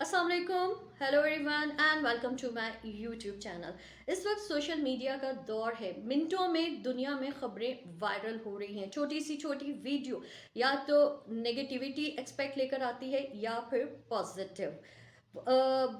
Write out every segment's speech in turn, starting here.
अस्सलाम वालेकुम, hello everyone and welcome to my YouTube channel. इस वक्त सोशल मीडिया का दौर है। मिनटों में दुनिया में खबरें वायरल हो रही हैं। छोटी सी छोटी वीडियो या तो नेगेटिविटी एक्सपेक्ट लेकर आती है या फिर पॉजिटिव।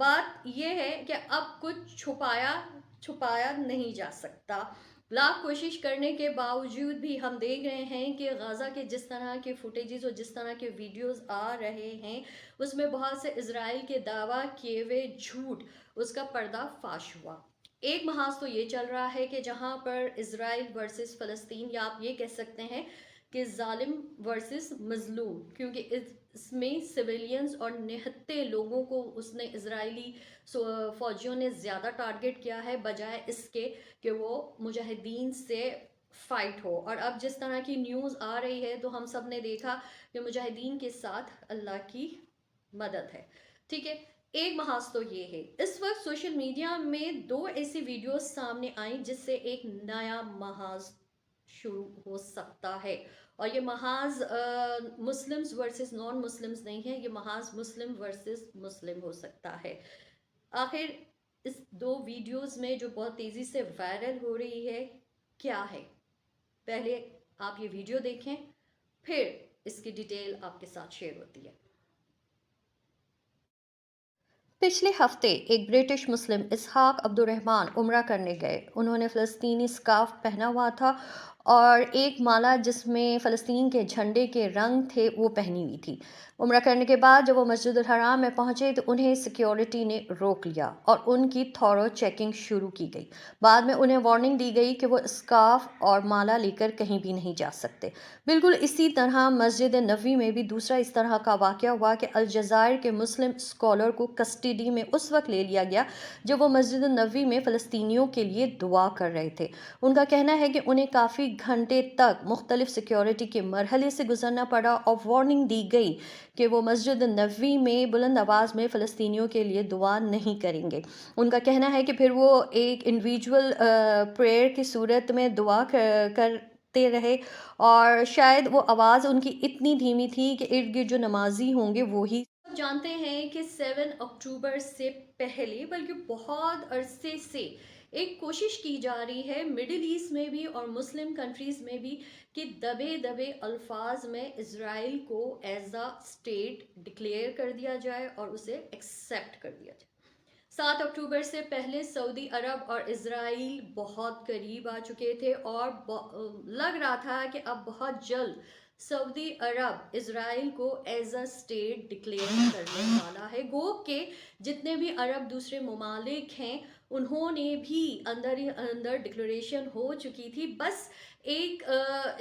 बात यह है कि अब कुछ छुपाया छुपाया नहीं जा सकता। लाख कोशिश करने के बावजूद भी हम देख रहे हैं कि गाज़ा के जिस तरह के फुटेजेस और जिस तरह के वीडियोस आ रहे हैं उसमें बहुत से इजराइल के दावा किए हुए झूठ उसका पर्दाफाश हुआ। एक महाज तो ये चल रहा है कि जहां पर इजराइल वर्सेस फ़लस्तीन, या आप ये कह सकते हैं कि जालिम वर्सेस मजलूम, क्योंकि इसमें सिविलियंस और निहत्ते लोगों को उसने इजरायली फौजियों ने ज़्यादा टारगेट किया है बजाय इसके कि वो मुजाहिदीन से फाइट हो। और अब जिस तरह की न्यूज़ आ रही है तो हम सब ने देखा कि मुजाहिदीन के साथ अल्लाह की मदद है। ठीक है, एक महाज तो ये है। इस वक्त सोशल मीडिया में दो ऐसी वीडियोस सामने आई जिससे एक नया महाज शुरू हो सकता है। और ये महाज मुस्लिम्स वर्सेस नॉन मुस्लिम्स नहीं है, ये महाज मुस्लिम वर्सेस मुस्लिम हो सकता है। आखिर इस दो वीडियोस में जो बहुत तेज़ी से वायरल हो रही है क्या है, पहले आप ये वीडियो देखें, फिर इसकी डिटेल आपके साथ शेयर होती है। पिछले हफ्ते एक ब्रिटिश मुस्लिम इसहाक अब्दुर्रहमान उम्रा करने गए। उन्होंने फ़लस्तीनी स्कार्फ पहना हुआ था और एक माला जिसमें फ़लस्तीन के झंडे के रंग थे वो पहनी हुई थी। उम्रा करने के बाद जब वो मस्जिद हराम में पहुंचे तो उन्हें सिक्योरिटी ने रोक लिया और उनकी थॉरो चेकिंग शुरू की गई। बाद में उन्हें वार्निंग दी गई कि वो स्कार्फ और माला लेकर कहीं भी नहीं जा सकते। बिल्कुल इसी तरह मस्जिद नबवी में भी दूसरा इस तरह का वाक़या हुआ कि अलजायर के मुस्लिम स्कॉलर को कस्टडी में उस वक्त ले लिया गया जब वो मस्जिद नबवी में फ़लस्तीनियों के लिए दुआ कर रहे थे। उनका कहना है कि उन्हें काफ़ी घंटे तक मुख्तलिफ सिक्योरिटी के मरहले से गुजरना पड़ा और वार्निंग दी गई कि वो मस्जिद नबवी में बुलंद आवाज़ में फ़लस्तीनियों के लिए दुआ नहीं करेंगे। उनका कहना है कि फिर वो एक इंडिविजुअल प्रेयर की सूरत में दुआ करते रहे और शायद वो आवाज़ उनकी इतनी धीमी थी कि इर्द गिर्द जो नमाजी होंगे वो ही जानते हैं कि 7 अक्टूबर से पहले, बल्कि बहुत अरसे से एक कोशिश की जा रही है मिडिल ईस्ट में भी और मुस्लिम कंट्रीज़ में भी कि दबे दबे अल्फाज में इज़राइल को एज अ स्टेट डिक्लेयर कर दिया जाए और उसे एक्सेप्ट कर दिया जाए। 7 अक्टूबर से पहले सऊदी अरब और इज़राइल बहुत करीब आ चुके थे और लग रहा था कि अब बहुत जल्द सऊदी अरब इज़राइल को एज अ स्टेट डिक्लेयर करने वाला है। गो के जितने भी अरब दूसरे ममालिक हैं उन्होंने भी अंदर ही अंदर डिक्लेरेशन हो चुकी थी। बस एक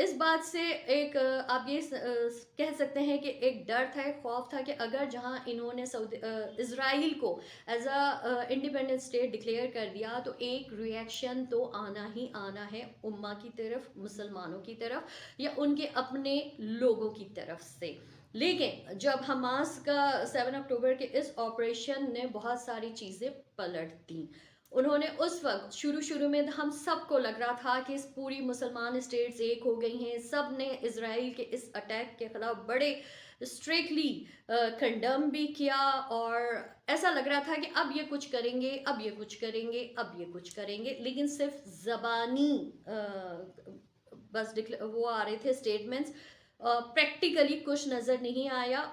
इस बात से एक आप ये कह सकते हैं कि एक डर था, एक खौफ था कि अगर जहां इन्होंने सऊदी इज़राइल को as a independent state declare कर दिया तो एक रिएक्शन तो आना ही आना है उम्मा की तरफ, मुसलमानों की तरफ या उनके अपने लोगों की तरफ से। लेकिन जब हमास का 7 अक्टूबर के इस ऑपरेशन ने बहुत सारी चीज़ें पलट दी। उन्होंने उस वक्त शुरू में हम सबको लग रहा था कि इस पूरी मुसलमान स्टेट्स एक हो गई हैं, सब ने इज़राइल के इस अटैक के ख़िलाफ़ बड़े स्ट्रिक्टली कंडम भी किया और ऐसा लग रहा था कि अब ये कुछ करेंगे, अब ये कुछ करेंगे, अब ये कुछ करेंगे, लेकिन सिर्फ ज़बानी बस वो आ रहे थे स्टेटमेंट्स। प्रैक्टिकली कुछ नज़र नहीं आया।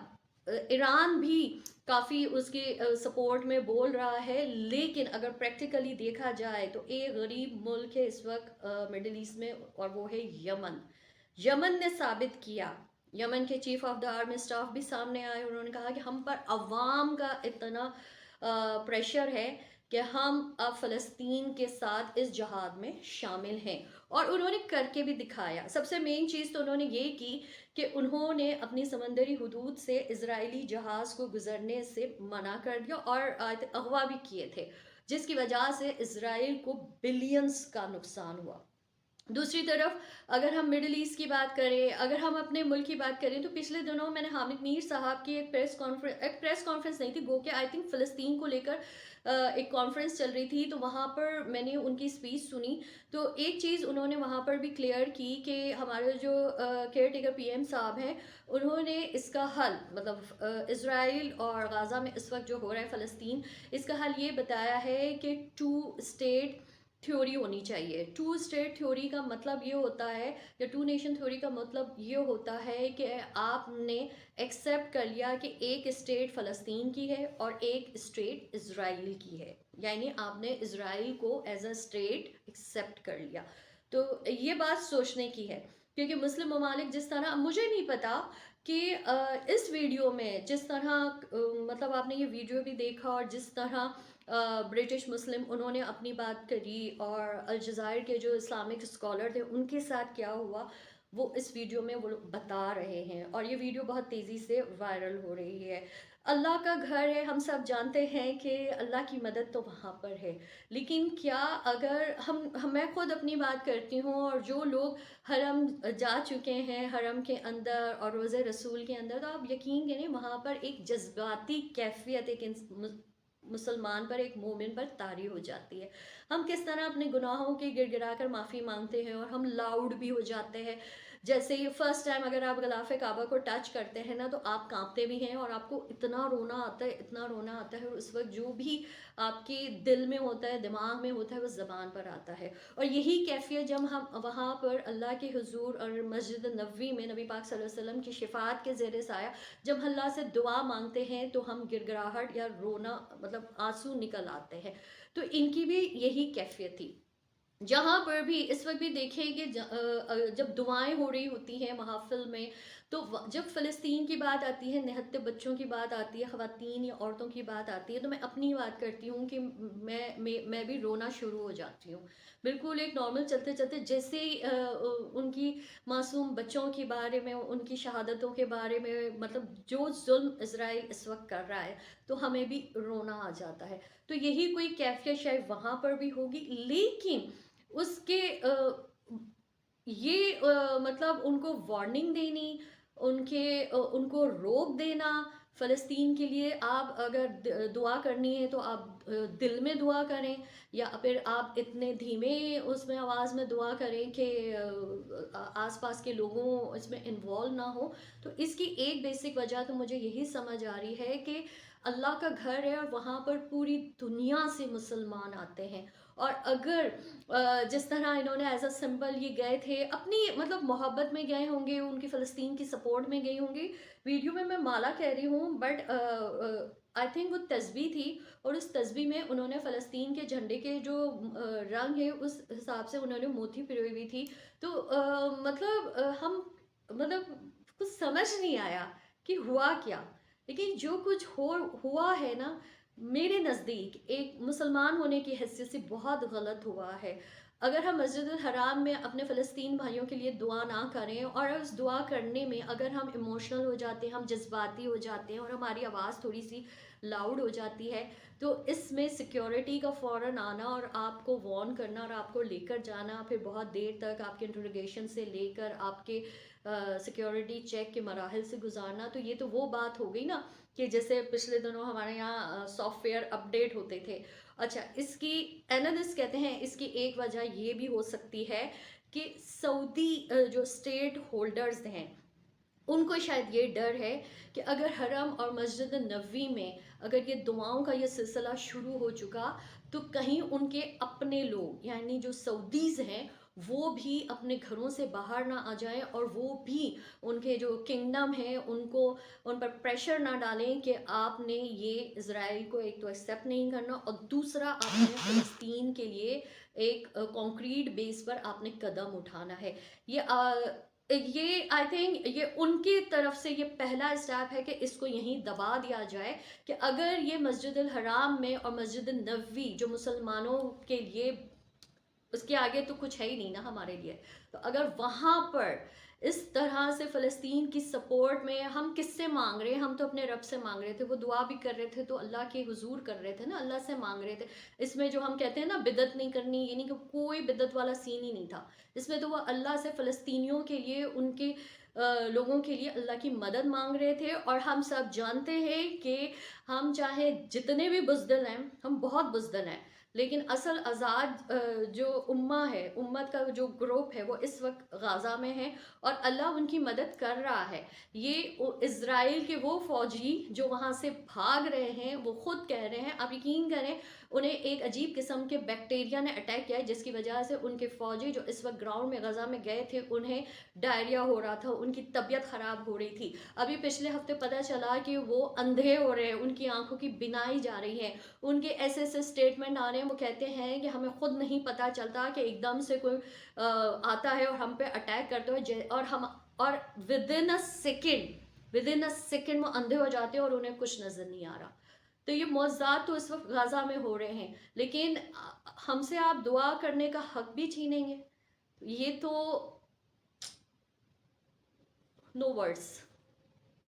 ईरान भी काफ़ी उसके सपोर्ट में बोल रहा है, लेकिन अगर प्रैक्टिकली देखा जाए तो एक गरीब मुल्क है इस वक्त मिडिल ईस्ट में और वो है यमन। यमन ने साबित किया, यमन के chief of the army staff भी सामने आए, उन्होंने कहा कि हम पर अवाम का इतना प्रेशर है कि हम अब फ़लस्तीन के साथ इस जहाद में शामिल हैं। और उन्होंने करके भी दिखाया। सबसे मेन चीज़ तो उन्होंने ये की कि उन्होंने अपनी समंदरी हुदूद से इजरायली जहाज़ को गुजरने से मना कर दिया और अगवा भी किए थे, जिसकी वजह से इजराइल को बिलियंस का नुकसान हुआ। दूसरी तरफ अगर हम मिडल ईस्ट की बात करें, अगर हम अपने मुल्क की बात करें, तो पिछले दिनों मैंने हामिद मीर साहब की एक प्रेस कॉन्फ्रेंस नहीं थी, गो के आई थिंक फ़लस्तीन को लेकर एक कॉन्फ्रेंस चल रही थी, तो वहाँ पर मैंने उनकी स्पीच सुनी। तो एक चीज़ उन्होंने वहाँ पर भी क्लियर की कि हमारे जो केयर टेकर पीएम साहब हैं, उन्होंने इसका हल, मतलब इसराइल और गाज़ा में इस वक्त जो हो रहा है फ़लस्तीन, इसका हल ये बताया है कि टू स्टेट थ्योरी होनी चाहिए। टू स्टेट थ्योरी का मतलब ये होता है, या टू नेशन थ्योरी का मतलब ये होता है कि आपने एक्सेप्ट कर लिया कि एक स्टेट फ़लस्तीन की है और एक स्टेट इज़राइल की है, यानी आपने इज़राइल को एज अ स्टेट एक्सेप्ट कर लिया। तो ये बात सोचने की है, क्योंकि मुस्लिम ममालिक जिस तरह, मुझे नहीं पता कि इस वीडियो में जिस तरह मतलब आपने ये वीडियो भी देखा और जिस तरह ब्रिटिश मुस्लिम उन्होंने अपनी बात करी और अलजायर के जो इस्लामिक स्कॉलर थे उनके साथ क्या हुआ, वो इस वीडियो में वो लोग बता रहे हैं, और ये वीडियो बहुत तेज़ी से वायरल हो रही है। अल्लाह का घर है, हम सब जानते हैं कि अल्लाह की मदद तो वहाँ पर है, लेकिन क्या अगर मैं खुद अपनी बात करती हूँ, और जो लोग हरम जा चुके हैं, हरम के अंदर और रोज़े रसूल के अंदर, तो आप यकीन करें वहाँ पर एक जज्बाती कैफियत एक मुसलमान पर, एक मोमिन पर तारी हो जाती है। हम किस तरह अपने गुनाहों के गिड़गिड़ा कर माफ़ी मांगते हैं, और हम लाउड भी हो जाते हैं। जैसे ही फर्स्ट टाइम अगर आप गलाफ़े काबा को टच करते हैं ना, तो आप कांपते भी हैं और आपको इतना रोना आता है, इतना रोना आता है, और उस वक्त जो भी आपके दिल में होता है, दिमाग में होता है, वो ज़बान पर आता है। और यही कैफियत जब हम वहाँ पर अल्लाह के हुजूर और मस्जिद नबवी में नबी पाक सल्लल्लाहु अलैहि वसल्लम की शिफात के ज़ेरे साया जब अल्लाह से दुआ मांगते हैं, तो हम गिड़गिड़ाहट या रोना, मतलब आंसू निकल आते हैं। तो इनकी भी यही कैफियत थी। जहाँ पर भी इस वक्त भी देखें कि जब दुआएं हो रही होती हैं महफ़िल में, तो जब फ़लस्तीन की बात आती है, निहत्ते बच्चों की बात आती है, ख़वातीन या औरतों की बात आती है, तो मैं अपनी बात करती हूँ कि मैं भी रोना शुरू हो जाती हूँ। बिल्कुल एक नॉर्मल चलते चलते, जैसे ही उनकी मासूम बच्चों के बारे में, उनकी शहादतों के बारे में, मतलब जो जुल्म इसराइल इस वक्त कर रहा है, तो हमें भी रोना आ जाता है। तो यही कोई कैफियत शायद वहाँ पर भी होगी, लेकिन उसके ये मतलब उनको वार्निंग देनी, उनको रोक देना, फ़लस्तीन के लिए आप अगर दुआ करनी है तो आप दिल में दुआ करें, या फिर आप इतने धीमे उसमें आवाज़ में दुआ करें कि आसपास के लोगों इसमें इन्वॉल्व ना हो। तो इसकी एक बेसिक वजह तो मुझे यही समझ आ रही है कि अल्लाह का घर है और वहाँ पर पूरी दुनिया से मुसलमान आते हैं, और अगर जिस तरह इन्होंने एज अ सिंबल ये गए थे, अपनी मतलब मोहब्बत में गए होंगे, उनकी फ़लस्तीन की सपोर्ट में गई होंगी। वीडियो में मैं माला कह रही हूँ, बट आई थिंक वो तस्बीह थी, और उस तस्बीह में उन्होंने फ़लस्तीन के झंडे के जो रंग है उस हिसाब से उन्होंने मोती पिरोई हुई थी। तो मतलब हम, मतलब कुछ समझ नहीं आया कि हुआ क्या, लेकिन जो कुछ हुआ है ना, मेरे नज़दीक एक मुसलमान होने की हैसियत से बहुत गलत हुआ है। अगर हम मस्जिदुल हराम में अपने फ़लस्तीन भाइयों के लिए दुआ ना करें, और उस दुआ करने में अगर हम इमोशनल हो जाते हैं, हम जज्बाती हो जाते हैं, और हमारी आवाज़ थोड़ी सी लाउड हो जाती है, तो इसमें सिक्योरिटी का फ़ौरन आना और आपको वार्न करना और आपको लेकर जाना, फिर बहुत देर तक आपके इंट्रोगेशन से लेकर आपके सिक्योरिटी चेक के मराहल से गुजारना, तो ये तो वो बात हो गई ना, कि जैसे पिछले दिनों हमारे यहाँ सॉफ्टवेयर अपडेट होते थे। अच्छा, इसकी एनालिस्ट कहते हैं इसकी एक वजह ये भी हो सकती है कि सऊदी जो स्टेट होल्डर्स हैं, उनको शायद ये डर है कि अगर हरम और मस्जिद नबवी में अगर ये दुआओं का ये सिलसिला शुरू हो चुका, तो कहीं उनके अपने लोग, यानी जो सऊदीज़ हैं, वो भी अपने घरों से बाहर ना आ जाएं, और वो भी उनके जो किंगडम है उनको, उन पर प्रेशर ना डालें कि आपने ये इज़राइल को एक तो एक्सेप्ट नहीं करना, और दूसरा आपने फ़लस्तीन के लिए एक कॉन्क्रीट बेस पर आपने कदम उठाना है। ये आई थिंक ये उनकी तरफ से ये पहला स्टेप है कि इसको यहीं दबा दिया जाए, कि अगर ये मस्जिद अल हराम में और मस्जिद नबवी जो मुसलमानों के लिए, उसके आगे तो कुछ है ही नहीं ना हमारे लिए, तो अगर वहाँ पर اس طرح سے فلسطین کی سپورٹ میں ہم کس سے مانگ رہے ہیں؟ ہم تو اپنے رب سے مانگ رہے تھے، وہ دعا بھی کر رہے تھے تو اللہ کے حضور کر رہے تھے نا، اللہ سے مانگ رہے تھے۔ اس میں جو ہم کہتے ہیں نا بدعت نہیں کرنی، یہ نہیں کہ کوئی بدعت والا سین ہی نہیں تھا، اس میں تو وہ اللہ سے فلسطینیوں کے لیے، ان کے لوگوں کے لیے اللہ کی مدد مانگ رہے تھے۔ اور ہم سب جانتے ہیں کہ ہم چاہے جتنے بھی بزدل ہیں، ہم بہت بزدل ہیں، لیکن اصل آزاد جو ہے، امت کا جو گروپ ہے، وہ اس وقت غازہ میں ہے اور اللہ ان کی مدد کر رہا ہے۔ یہ اسرائیل کے وہ فوجی جو وہاں سے بھاگ رہے ہیں، وہ خود کہہ رہے ہیں، آپ یقین کریں انہیں ایک عجیب قسم کے بیکٹیریا نے اٹیک کیا ہے، جس کی وجہ سے ان کے فوجی جو اس وقت گراؤنڈ میں غزہ میں گئے تھے، انہیں ڈائریا ہو رہا تھا، ان کی طبیعت خراب ہو رہی تھی۔ ابھی پچھلے ہفتے پتہ چلا کہ وہ اندھے ہو رہے ہیں، ان کی آنکھوں کی بینائی جا رہی ہے، ان کے ایسے ایسے اسٹیٹمنٹ آ رہے ہیں، وہ کہتے ہیں کہ ہمیں خود نہیں پتہ چلتا کہ ایک دم سے کوئی آتا ہے اور ہم پہ اٹیک کرتے ہوئے، اور ود ان سیکنڈ وہ اندھے ہو جاتے ہیں اور انہیں کچھ نظر نہیں آ رہا۔ تو یہ معجزات تو اس وقت غزہ میں ہو رہے ہیں، لیکن ہم سے آپ دعا کرنے کا حق بھی چھینیں گے؟ یہ تو نو ورڈس۔